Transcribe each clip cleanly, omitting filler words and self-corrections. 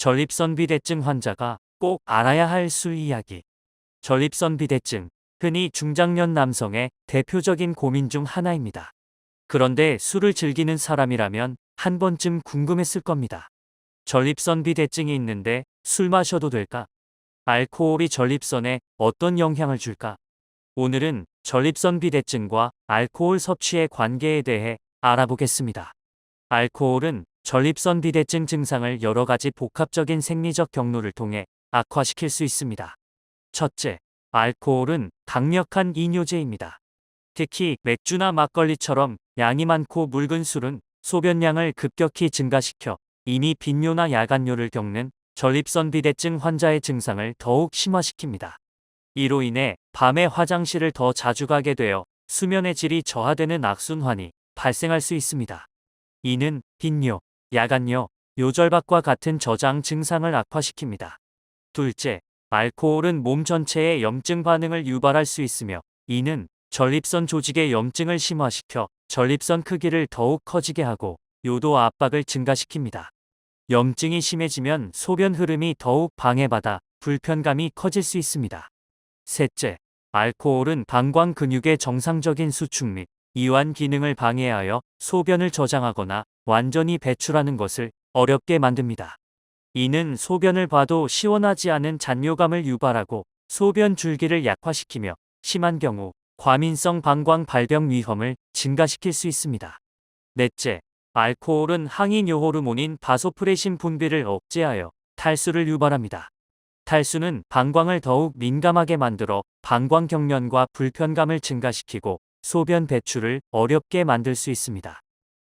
전립선 비대증 환자가 꼭 알아야 할 술 이야기. 전립선 비대증, 흔히 중장년 남성의 대표적인 고민 중 하나입니다. 그런데 술을 즐기는 사람이라면 한 번쯤 궁금했을 겁니다. 전립선 비대증이 있는데 술 마셔도 될까? 알코올이 전립선에 어떤 영향을 줄까? 오늘은 전립선 비대증과 알코올 섭취의 관계에 대해 알아보겠습니다. 알코올은 전립선 비대증 증상을 여러 가지 복합적인 생리적 경로를 통해 악화시킬 수 있습니다. 첫째, 알코올은 강력한 이뇨제입니다. 특히 맥주나 막걸리처럼 양이 많고 묽은 술은 소변량을 급격히 증가시켜 이미 빈뇨나 야간뇨를 겪는 전립선 비대증 환자의 증상을 더욱 심화시킵니다. 이로 인해 밤에 화장실을 더 자주 가게 되어 수면의 질이 저하되는 악순환이 발생할 수 있습니다. 이는 빈뇨, 야간뇨, 요절박과 같은 저장 증상을 악화시킵니다. 둘째, 알코올은 몸 전체에 염증 반응을 유발할 수 있으며 이는 전립선 조직의 염증을 심화시켜 전립선 크기를 더욱 커지게 하고 요도 압박을 증가시킵니다. 염증이 심해지면 소변 흐름이 더욱 방해받아 불편감이 커질 수 있습니다. 셋째, 알코올은 방광 근육의 정상적인 수축 및 이완 기능을 방해하여 소변을 저장하거나 완전히 배출하는 것을 어렵게 만듭니다. 이는 소변을 봐도 시원하지 않은 잔뇨감을 유발하고 소변 줄기를 약화시키며 심한 경우 과민성 방광 발병 위험을 증가시킬 수 있습니다. 넷째, 알코올은 항이뇨 호르몬인 바소프레신 분비를 억제하여 탈수를 유발합니다. 탈수는 방광을 더욱 민감하게 만들어 방광 경련과 불편감을 증가시키고 소변 배출을 어렵게 만들 수 있습니다.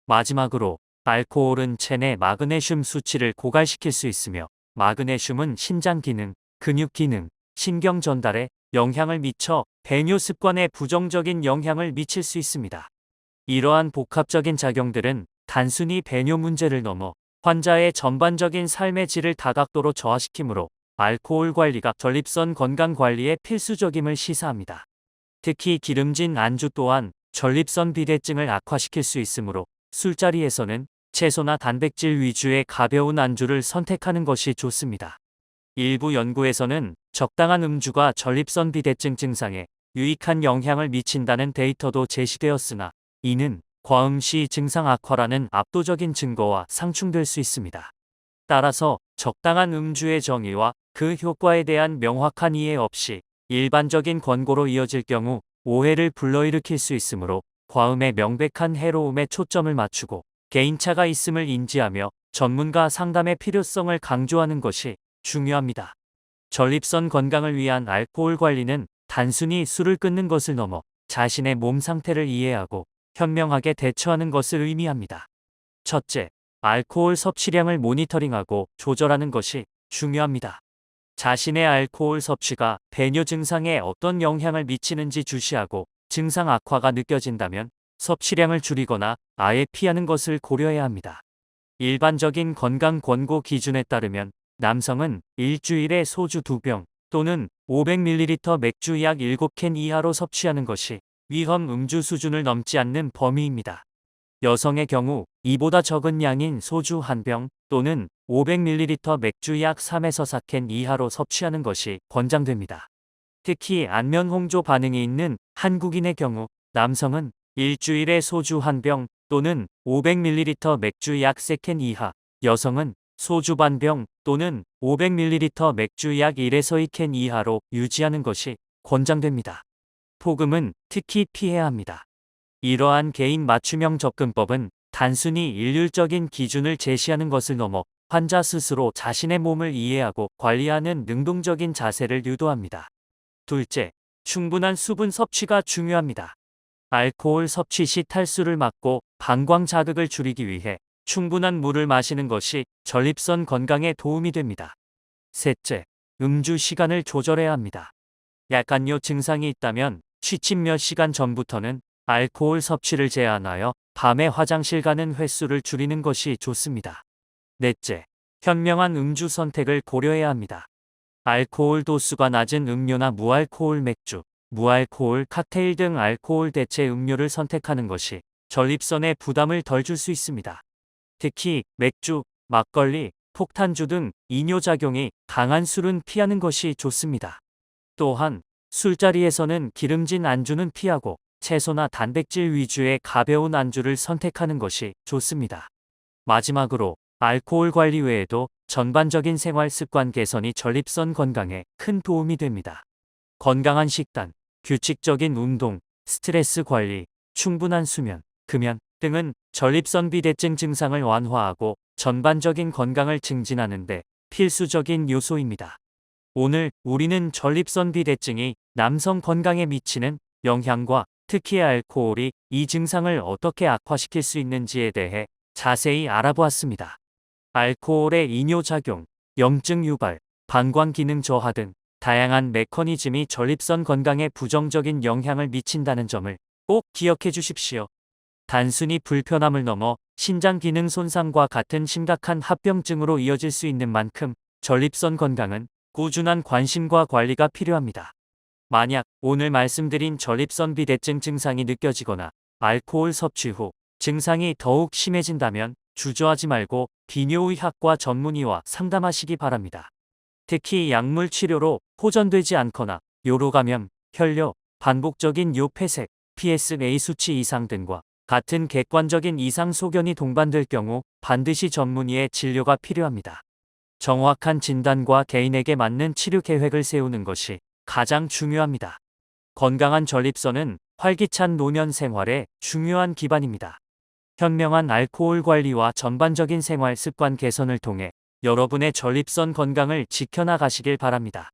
마지막으로 알코올은 체내 마그네슘 수치를 고갈시킬 수 있으며 마그네슘은 신장 기능, 근육 기능, 신경 전달에 영향을 미쳐 배뇨 습관에 부정적인 영향을 미칠 수 있습니다. 이러한 복합적인 작용들은 단순히 배뇨 문제를 넘어 환자의 전반적인 삶의 질을 다각도로 저하시키므로 알코올 관리가 전립선 건강 관리에 필수적임을 시사합니다. 특히 기름진 안주 또한 전립선 비대증을 악화시킬 수 있으므로 술자리에서는 채소나 단백질 위주의 가벼운 안주를 선택하는 것이 좋습니다. 일부 연구에서는 적당한 음주가 전립선 비대증 증상에 유익한 영향을 미친다는 데이터도 제시되었으나 이는 과음 시 증상 악화라는 압도적인 증거와 상충될 수 있습니다. 따라서 적당한 음주의 정의와 그 효과에 대한 명확한 이해 없이 일반적인 권고로 이어질 경우 오해를 불러일으킬 수 있으므로 과음의 명백한 해로움에 초점을 맞추고 개인차가 있음을 인지하며 전문가 상담의 필요성을 강조하는 것이 중요합니다. 전립선 건강을 위한 알코올 관리는 단순히 술을 끊는 것을 넘어 자신의 몸 상태를 이해하고 현명하게 대처하는 것을 의미합니다. 첫째, 알코올 섭취량을 모니터링하고 조절하는 것이 중요합니다. 자신의 알코올 섭취가 배뇨 증상에 어떤 영향을 미치는지 주시하고 증상 악화가 느껴진다면 섭취량을 줄이거나 아예 피하는 것을 고려해야 합니다. 일반적인 건강 권고 기준에 따르면 남성은 일주일에 소주 2병 또는 500ml 맥주 약 7캔 이하로 섭취하는 것이 위험 음주 수준을 넘지 않는 범위입니다. 여성의 경우 이보다 적은 양인 소주 1병 또는 500ml 맥주 약 3에서 4캔 이하로 섭취하는 것이 권장됩니다. 특히 안면 홍조 반응이 있는 한국인의 경우 남성은 일주일에 소주 1병 또는 500ml 맥주 약 3캔 이하, 여성은 소주 반병 또는 500ml 맥주 약 1에서 2캔 이하로 유지하는 것이 권장됩니다. 폭음은 특히 피해야 합니다. 이러한 개인 맞춤형 접근법은 단순히 일률적인 기준을 제시하는 것을 넘어 환자 스스로 자신의 몸을 이해하고 관리하는 능동적인 자세를 유도합니다. 둘째, 충분한 수분 섭취가 중요합니다. 알코올 섭취 시 탈수를 막고 방광 자극을 줄이기 위해 충분한 물을 마시는 것이 전립선 건강에 도움이 됩니다. 셋째, 음주 시간을 조절해야 합니다. 야간뇨 증상이 있다면 취침 몇 시간 전부터는 알코올 섭취를 제한하여 밤에 화장실 가는 횟수를 줄이는 것이 좋습니다. 넷째, 현명한 음주 선택을 고려해야 합니다. 알코올 도수가 낮은 음료나 무알코올 맥주, 무알코올 칵테일 등 알코올 대체 음료를 선택하는 것이 전립선에 부담을 덜 줄 수 있습니다. 특히 맥주, 막걸리, 폭탄주 등 이뇨작용이 강한 술은 피하는 것이 좋습니다. 또한 술자리에서는 기름진 안주는 피하고 채소나 단백질 위주의 가벼운 안주를 선택하는 것이 좋습니다. 마지막으로 알코올 관리 외에도 전반적인 생활 습관 개선이 전립선 건강에 큰 도움이 됩니다. 건강한 식단, 규칙적인 운동, 스트레스 관리, 충분한 수면, 금연 등은 전립선 비대증 증상을 완화하고 전반적인 건강을 증진하는 데 필수적인 요소입니다. 오늘 우리는 전립선 비대증이 남성 건강에 미치는 영향과 특히 알코올이 이 증상을 어떻게 악화시킬 수 있는지에 대해 자세히 알아보았습니다. 알코올의 이뇨작용, 염증 유발, 방광 기능 저하 등 다양한 메커니즘이 전립선 건강에 부정적인 영향을 미친다는 점을 꼭 기억해 주십시오. 단순히 불편함을 넘어 신장 기능 손상과 같은 심각한 합병증으로 이어질 수 있는 만큼 전립선 건강은 꾸준한 관심과 관리가 필요합니다. 만약 오늘 말씀드린 전립선 비대증 증상이 느껴지거나 알코올 섭취 후 증상이 더욱 심해진다면 주저하지 말고 비뇨의학과 전문의와 상담하시기 바랍니다. 특히 약물 치료로 호전되지 않거나 요로 감염, 혈뇨, 반복적인 요폐색, PSA 수치 이상 등과 같은 객관적인 이상 소견이 동반될 경우 반드시 전문의의 진료가 필요합니다. 정확한 진단과 개인에게 맞는 치료 계획을 세우는 것이 가장 중요합니다. 건강한 전립선은 활기찬 노년 생활의 중요한 기반입니다. 현명한 알코올 관리와 전반적인 생활 습관 개선을 통해 여러분의 전립선 건강을 지켜나가시길 바랍니다.